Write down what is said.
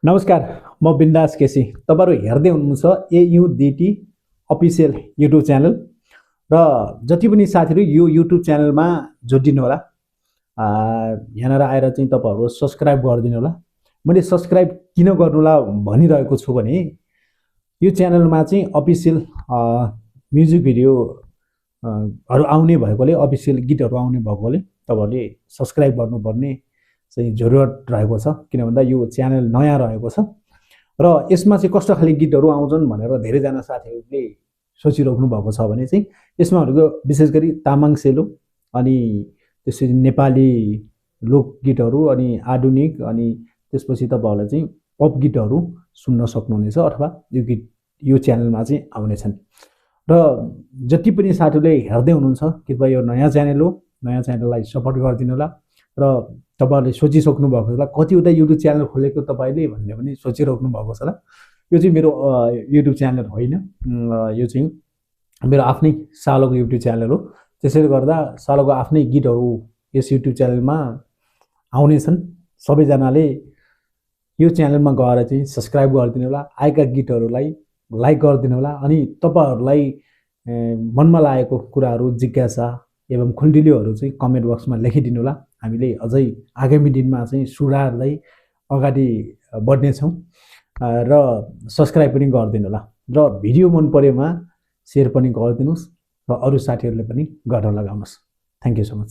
नमस्कार, म बिन्दास केसी। तपाईहरु हेर्दै हुनुहुन्छ AUDT अफिसियल युट्युब च्यानल र जति पनि साथीहरु यो युट्युब च्यानलमा जोडिनु होला। यहाँनिर आएर चाहिँ तपाईहरु सब्स्क्राइब गरिदिनु होला। मैले सब्स्क्राइब किन गर्नुला भनिरहेको छु भने यो च्यानलमा चाहिँ अफिसियल म्युजिक भिडियो हरु आउने भएकोले, अफिसियल गीतहरु आउने भएकोले तपाईहरुले सब्स्क्राइब गर्नुपर्ने चाहिँ जरुरत रहेको छ। किन भन्दा यो च्यानल नयाँ रहेको छ र यसमा चाहिँ कस्तो खाली गीतहरु आउँछन् भनेर धेरै जना साथीहरुले सोचिराख्नु भएको छ भने चाहिँ यसमा हरुको विशेष गरी तामाङ सेलो अनि त्यसपछि नेपाली लोकगीतहरु अनि आधुनिक अनि त्यसपछि तपाईहरुले चाहिँ पप गीतहरु सुन्न सक्नुहुनेछ अथवा यो गीत यो च्यानलमा चाहिँ आउनेछन्। र जति पनि साथीहरुले हेर्दै हुनुहुन्छ कृपया यो नयाँ च्यानल हो, नयाँ च्यानललाई सपोर्ट गरिदिनु होला। र तपाईहरुले सोचिसक्नु भएको होला कतिवटा युट्युब च्यानल खोलेको तपाईले भन्ने पनि सोचिराख्नु भएको छ होला। यो चाहिँ मेरो युट्युब च्यानल होइन, यो चाहिँ मेरो आफ्नै सालोको युट्युब च्यानल हो। त्यसैले गर्दा सालोको आफ्नै गीतहरु यस युट्युब च्यानलमा आउनेछन्। सबैजनाले यो च्यानलमा गएर चाहिँ सब्स्क्राइब गरिदिनु होला, आएका गीतहरुलाई लाइक गरिदिनु होला अनि तपाईहरुलाई मनमा लागेको कुराहरु, जिज्ञासा एवं खुल्दिलीहरु चाहिँ कमेन्ट बक्समा लेखिदिनु होला। हामीले अझै आगामी दिनमा चाहिँ सुधार्दै अगाडि बढ्ने छौं र सब्स्क्राइब पनि गरिदिनु होला र भिडियो मन परेमा शेयर पनि गरिदिनुस् र अरु साथीहरुले पनि गर्न लगाउनुस्। Thank you so much.